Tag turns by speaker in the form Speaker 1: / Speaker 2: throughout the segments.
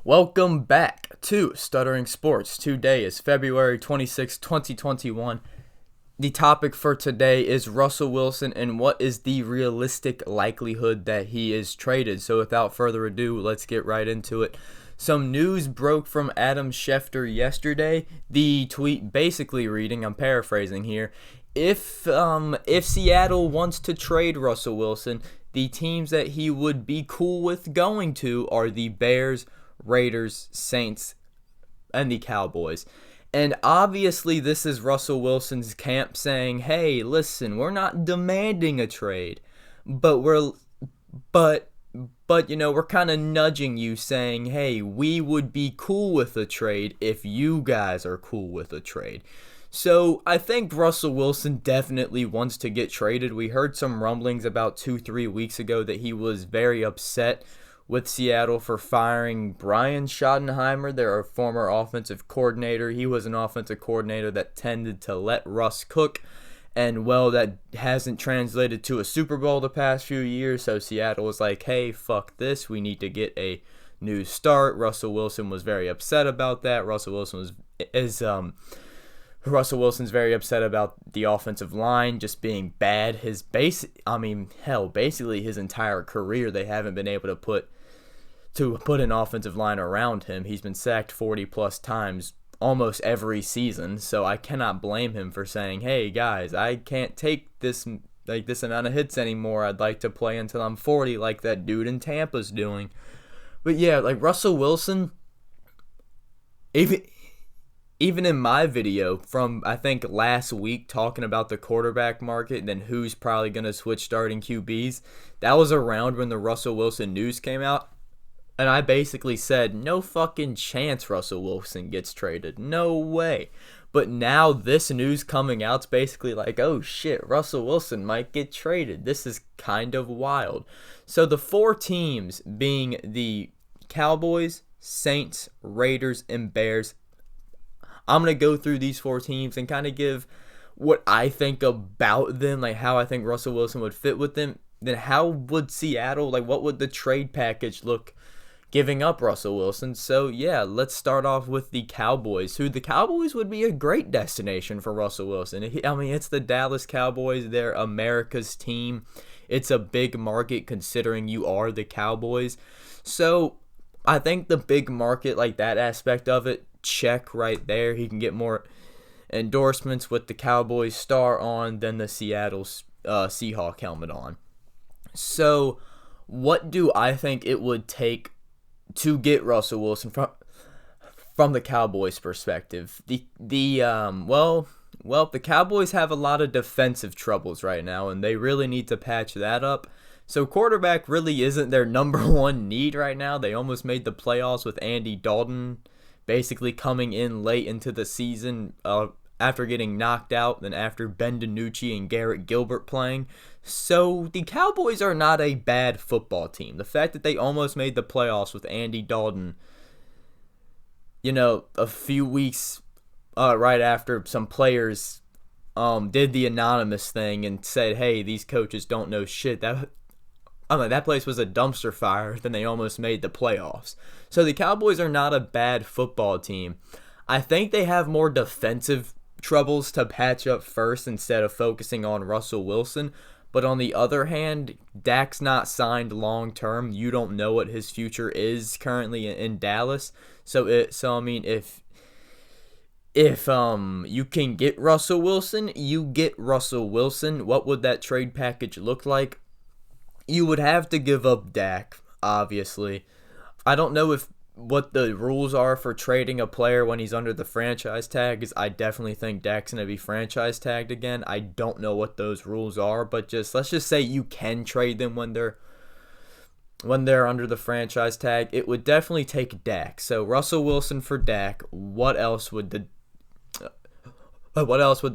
Speaker 1: Welcome back to Stuttering Sports. Today is February 26, 2021. The topic for today is Russell Wilson and what is the realistic likelihood that he is traded. So without further ado, let's get right into it. Some news broke from Adam Schefter yesterday. The tweet basically reading, I'm paraphrasing here, if Seattle wants to trade Russell Wilson, the teams that he would be cool with going to are the Bears, Raiders, Saints, and the Cowboys. And obviously this is Russell Wilson's camp saying, hey, listen, we're not demanding a trade, but we're kind of nudging you saying, hey, we would be cool with a trade if you guys are cool with a trade. So I think Russell Wilson definitely wants to get traded. We heard some rumblings about 2-3 weeks ago that he was very upset with Seattle for firing Brian Schottenheimer, their former offensive coordinator. He was an offensive coordinator that tended to let Russ cook, and well, that hasn't translated to a Super Bowl the past few years, so Seattle was like, hey, fuck this, we need to get a new start. Russell Wilson was very upset about that. Russell Wilson's very upset about the offensive line just being bad. Basically his entire career they haven't been able to put an offensive line around him. He's been sacked 40 plus times almost every season, so I cannot blame him for saying, hey guys, I can't take this amount of hits anymore. I'd like to play until I'm 40 like that dude in Tampa's doing. But yeah, like Russell Wilson, even in my video from, I think, last week talking about the quarterback market and then who's probably going to switch starting QBs, that was around when the Russell Wilson news came out. And I basically said, no fucking chance Russell Wilson gets traded. No way. But now this news coming out's basically like, oh shit, Russell Wilson might get traded. This is kind of wild. So the four teams being the Cowboys, Saints, Raiders, and Bears. I'm going to go through these four teams and kind of give what I think about them, like how I think Russell Wilson would fit with them. Then how would Seattle, what would the trade package look giving up Russell Wilson? So yeah, let's start off with the Cowboys, who the Cowboys would be a great destination for Russell Wilson. It's the Dallas Cowboys. They're America's team. It's a big market considering you are the Cowboys. So I think the big market, like that aspect of it, check right there. He can get more endorsements with the Cowboys star on than the Seattle Seahawk helmet on. So what do I think it would take to get Russell Wilson from the Cowboys perspective? The Cowboys have a lot of defensive troubles right now, and they really need to patch that up. So quarterback really isn't their number one need right now. They almost made the playoffs with Andy Dalton basically coming in late into the season after getting knocked out, then after Ben DiNucci and Garrett Gilbert playing. So the Cowboys are not a bad football team. The fact that they almost made the playoffs with Andy Dalton, a few weeks right after some players did the anonymous thing and said, hey, these coaches don't know shit. That place was a dumpster fire. Then they almost made the playoffs. So the Cowboys are not a bad football team. I think they have more defensive troubles to patch up first instead of focusing on Russell Wilson. But on the other hand, Dak's not signed long term. You don't know what his future is currently in Dallas. If you can get Russell Wilson, you get Russell Wilson. What would that trade package look like? You would have to give up Dak, obviously. I don't know what the rules are for trading a player when he's under the franchise tag, because I definitely think Dak's going to be franchise tagged again. I don't know what those rules are, but let's just say you can trade them when they're under the franchise tag. It would definitely take Dak. So Russell Wilson for Dak. What else would the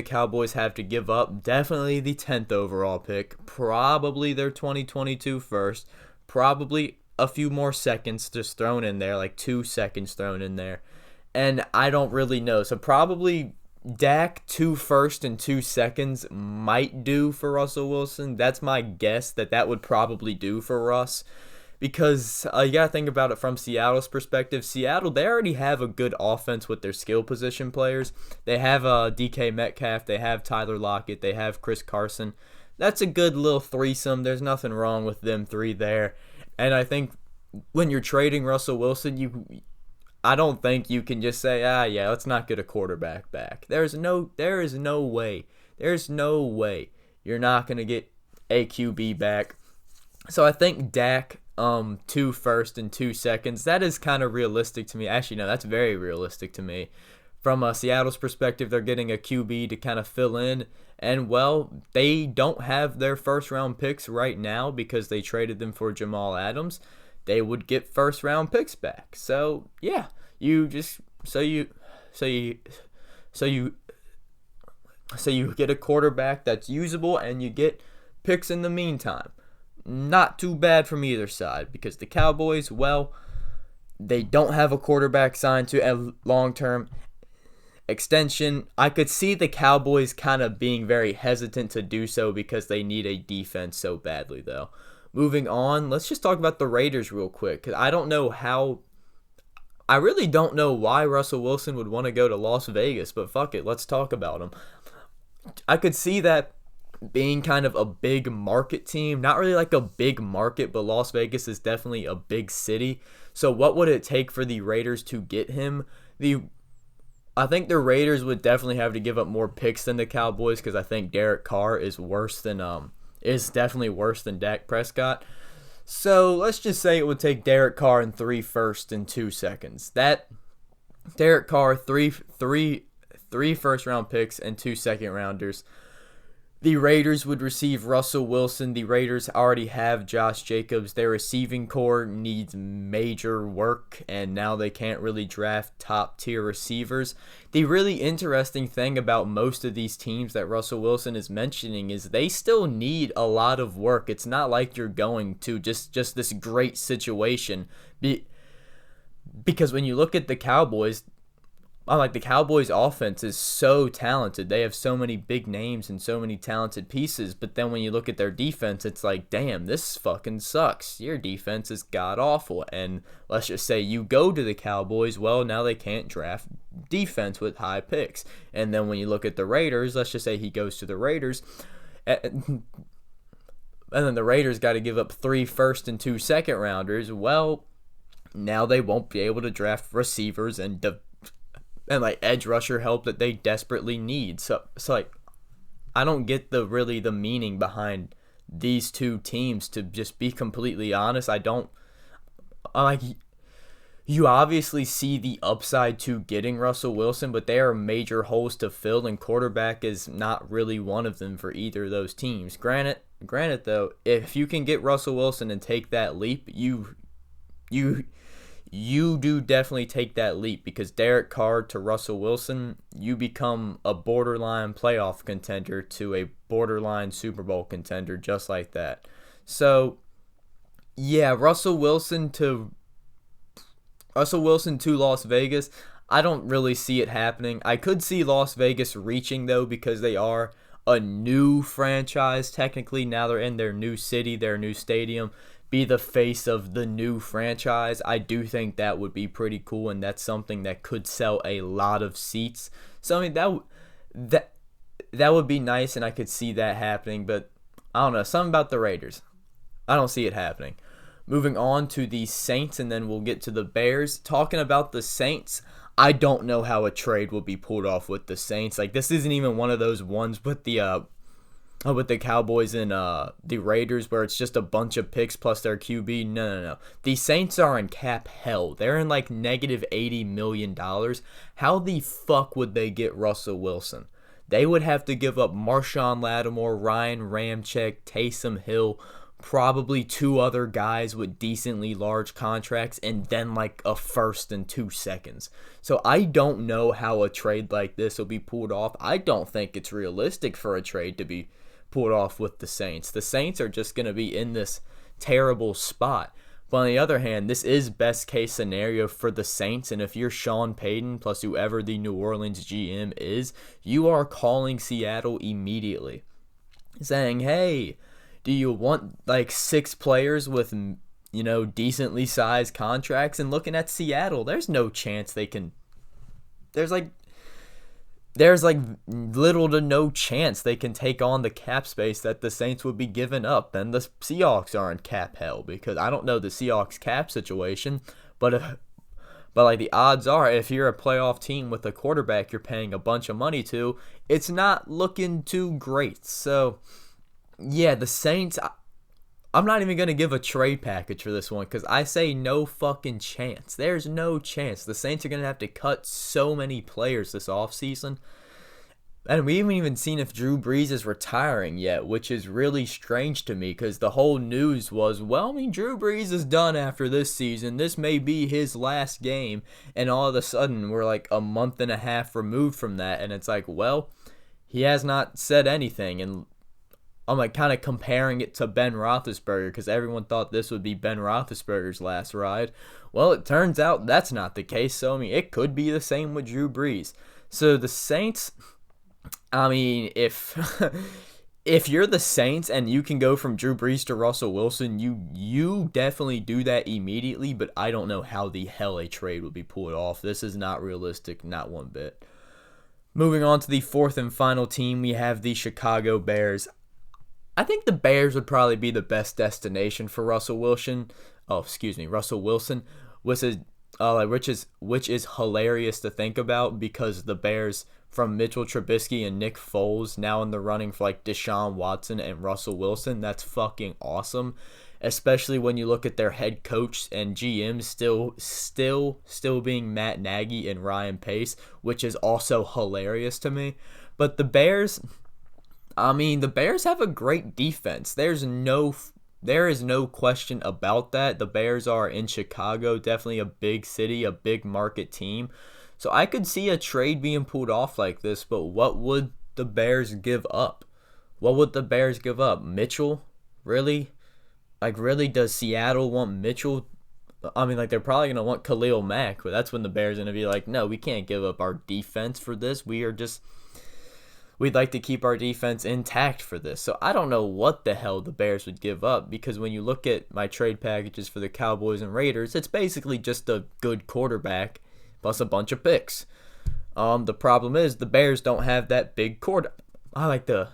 Speaker 1: Cowboys have to give up? Definitely the 10th overall pick. Probably their 2022 first. Probably a few more seconds just thrown in there, like 2 seconds thrown in there. And I don't really know. So probably Dak, 2 first and 2 seconds might do for Russell Wilson. That's my guess that would probably do for Russ. because you got to think about it from Seattle's perspective. Seattle, they already have a good offense with their skill position players. They have DK Metcalf, they have Tyler Lockett, they have Chris Carson. That's a good little threesome. There's nothing wrong with them three there. And I think when you're trading Russell Wilson, I don't think you can just say, yeah, let's not get a quarterback back. There is no way. There's no way you're not going to get a QB back. So I think Dak, 2 first and 2 seconds, that is kind of realistic to me. Actually, no, that's very realistic to me. From Seattle's perspective, they're getting a QB to kind of fill in. And, well, they don't have their first-round picks right now because they traded them for Jamal Adams. They would get first-round picks back. So, yeah, you just so you get a quarterback that's usable and you get picks in the meantime. Not too bad from either side because the Cowboys, well, they don't have a quarterback signed to a long-term extension. I could see the Cowboys kind of being very hesitant to do so because they need a defense so badly, though. Moving on, let's just talk about the Raiders real quick because I really don't know why Russell Wilson would want to go to Las Vegas, but fuck it, let's talk about him. I could see that being kind of a big market team. Not really like a big market, but Las Vegas is definitely a big city. So what would it take for the Raiders to get him? I think the Raiders would definitely have to give up more picks than the Cowboys because I think Derek Carr is definitely worse than Dak Prescott. So let's just say it would take Derek Carr in 3 first and 2 seconds. That Derek Carr, three first-round picks and 2 second-rounders. The Raiders would receive Russell Wilson. The Raiders already have Josh Jacobs. Their receiving core needs major work, and now they can't really draft top-tier receivers. The really interesting thing about most of these teams that Russell Wilson is mentioning is they still need a lot of work. It's not like you're going to just this great situation. Because when you look at the Cowboys, the Cowboys' offense is so talented. They have so many big names and so many talented pieces. But then when you look at their defense, it's like, damn, this fucking sucks. Your defense is god-awful. And let's just say you go to the Cowboys, well, now they can't draft defense with high picks. And then when you look at the Raiders, let's just say he goes to the Raiders. And then the Raiders got to give up 3 first and 2 second-rounders. Well, now they won't be able to draft receivers and edge rusher help that they desperately need. So I don't get the meaning behind these two teams, to just be completely honest. You obviously see the upside to getting Russell Wilson, but there are major holes to fill, and quarterback is not really one of them for either of those teams. Granted though, if you can get Russell Wilson and take that leap, you do definitely take that leap, because Derek Carr to Russell Wilson, you become a borderline playoff contender to a borderline Super Bowl contender just like that. So, yeah, Russell Wilson to Las Vegas, I don't really see it happening. I could see Las Vegas reaching, though, because they are a new franchise technically. Now they're in their new city, their new stadium. Be the face of the new franchise. I do think that would be pretty cool, and that's something that could sell a lot of seats. So I mean that would be nice, and I could see that happening. But I don't know, something about the Raiders, I don't see it happening. Moving on to the Saints, and then we'll get to the Bears. Talking about the Saints, I don't know how a trade will be pulled off with the Saints. Like, this isn't even one of those ones with the Cowboys and the Raiders where it's just a bunch of picks plus their QB. No. The Saints are in cap hell. They're in like negative $80 million. How the fuck would they get Russell Wilson? They would have to give up Marshawn Lattimore, Ryan Ramczyk, Taysom Hill, probably 2 other guys with decently large contracts, and then like a first and 2 seconds. So I don't know how a trade like this will be pulled off. I don't think it's realistic for a trade to be pulled off with the Saints. The Saints are just going to be in this terrible spot. But on the other hand, this is best case scenario for the Saints, and if you're Sean Payton plus whoever the New Orleans GM is, you are calling Seattle immediately, saying, hey, do you want like 6 players with decently sized contracts. And looking at Seattle, there's no chance they can. There's like little to no chance they can take on the cap space that the Saints would be giving up. And the Seahawks are in cap hell, because I don't know the Seahawks cap situation, but like the odds are, if you're a playoff team with a quarterback you're paying a bunch of money to, it's not looking too great. So yeah, the Saints, I'm not even going to give a trade package for this one, because I say no fucking chance. There's no chance. The Saints are going to have to cut so many players this offseason. And we haven't even seen if Drew Brees is retiring yet, which is really strange to me, because the whole news was, well, I mean, Drew Brees is done after this season. This may be his last game. And all of a sudden, we're like a month and a half removed from that. And it's like, well, he has not said anything. And I'm like kind of comparing it to Ben Roethlisberger, because everyone thought this would be Ben Roethlisberger's last ride. Well, it turns out that's not the case. So, I mean, it could be the same with Drew Brees. So the Saints, I mean, if you're the Saints and you can go from Drew Brees to Russell Wilson, you definitely do that immediately, but I don't know how the hell a trade would be pulled off. This is not realistic, not one bit. Moving on to the fourth and final team, we have the Chicago Bears. I think the Bears would probably be the best destination for Russell Wilson. Russell Wilson, which is hilarious to think about, because the Bears, from Mitchell Trubisky and Nick Foles, now in the running for like Deshaun Watson and Russell Wilson. That's fucking awesome, especially when you look at their head coach and GM still being Matt Nagy and Ryan Pace, which is also hilarious to me. But the Bears, I mean, the Bears have a great defense. There is no question about that. The Bears are in Chicago, definitely a big city, a big market team. So I could see a trade being pulled off like this, but what would the Bears give up? What would the Bears give up? Mitchell? Really? Like, really, does Seattle want Mitchell? I mean, like, they're probably going to want Khalil Mack, but that's when the Bears are going to be like, no, we can't give up our defense for this. We'd like to keep our defense intact for this. So I don't know what the hell the Bears would give up, because when you look at my trade packages for the Cowboys and Raiders, it's basically just a good quarterback plus a bunch of picks. The problem is the Bears don't have that big the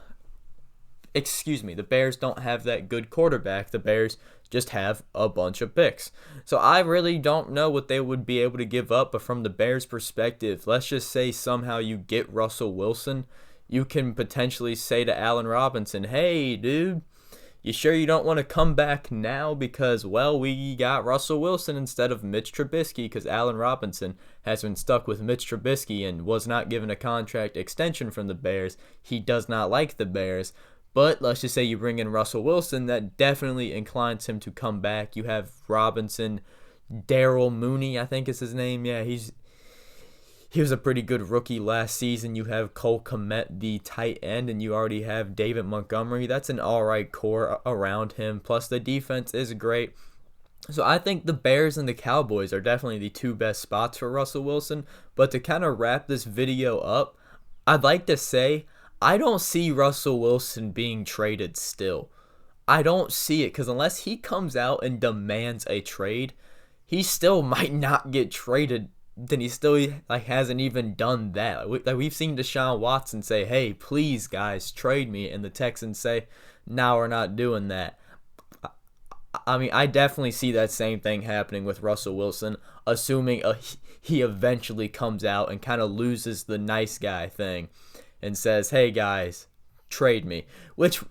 Speaker 1: Bears don't have that good quarterback. The Bears just have a bunch of picks. So I really don't know what they would be able to give up, but from the Bears' perspective, let's just say somehow you get Russell Wilson. You can potentially say to Allen Robinson, hey, dude, you sure you don't want to come back now? Because, well, we got Russell Wilson instead of Mitch Trubisky, because Allen Robinson has been stuck with Mitch Trubisky and was not given a contract extension from the Bears. He does not like the Bears. But let's just say you bring in Russell Wilson, that definitely inclines him to come back. You have Robinson, Darryl Mooney, I think is his name. Yeah, he was a pretty good rookie last season. You have Cole Kmet, the tight end, and you already have David Montgomery. That's an all right core around him. Plus, the defense is great. So I think the Bears and the Cowboys are definitely the two best spots for Russell Wilson. But to kind of wrap this video up, I'd like to say I don't see Russell Wilson being traded still. I don't see it, because unless he comes out and demands a trade, he still might not get traded. Then he still hasn't even done that. We've seen Deshaun Watson say, hey, please, guys, trade me. And the Texans say, no, we're not doing that. I mean, I definitely see that same thing happening with Russell Wilson, assuming he eventually comes out and kind of loses the nice guy thing and says, hey, guys, trade me. Which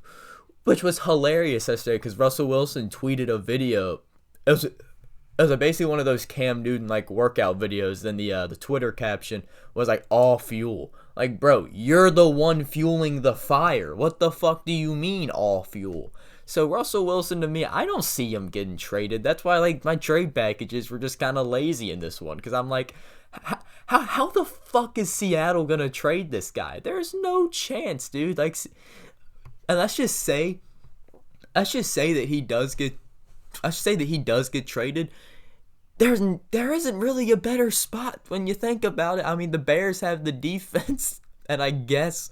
Speaker 1: was hilarious yesterday, because Russell Wilson tweeted a video. It was basically one of those Cam Newton workout videos. Then the Twitter caption was all fuel. Like, bro, you're the one fueling the fire. What the fuck do you mean all fuel? So Russell Wilson, to me, I don't see him getting traded. That's why my trade packages were just kind of lazy in this one, because I'm like, how the fuck is Seattle gonna trade this guy? There's no chance, dude. And let's just say that he does get. I should say that he does get traded. There isn't really a better spot when you think about it. I mean, the Bears have the defense, and I guess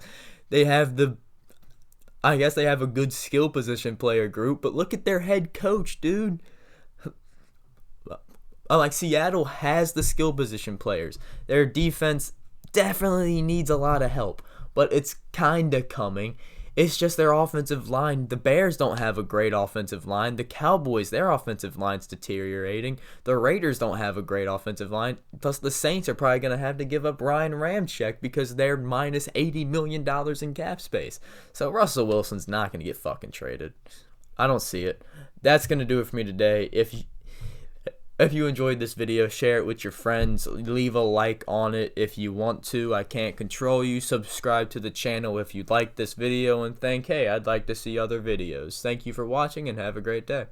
Speaker 1: they have a good skill position player group, but look at their head coach, dude. like Seattle has the skill position players. Their defense definitely needs a lot of help, but it's kind of coming. It's just their offensive line. The Bears don't have a great offensive line. The Cowboys, their offensive line's deteriorating. The Raiders don't have a great offensive line. Plus, the Saints are probably going to have to give up Ryan Ramczyk because they're minus $80 million in cap space. So Russell Wilson's not going to get fucking traded. I don't see it. That's going to do it for me today. If you enjoyed this video, share it with your friends. Leave a like on it if you want to. I can't control you. Subscribe to the channel if you like this video and think, hey, I'd like to see other videos. Thank you for watching and have a great day.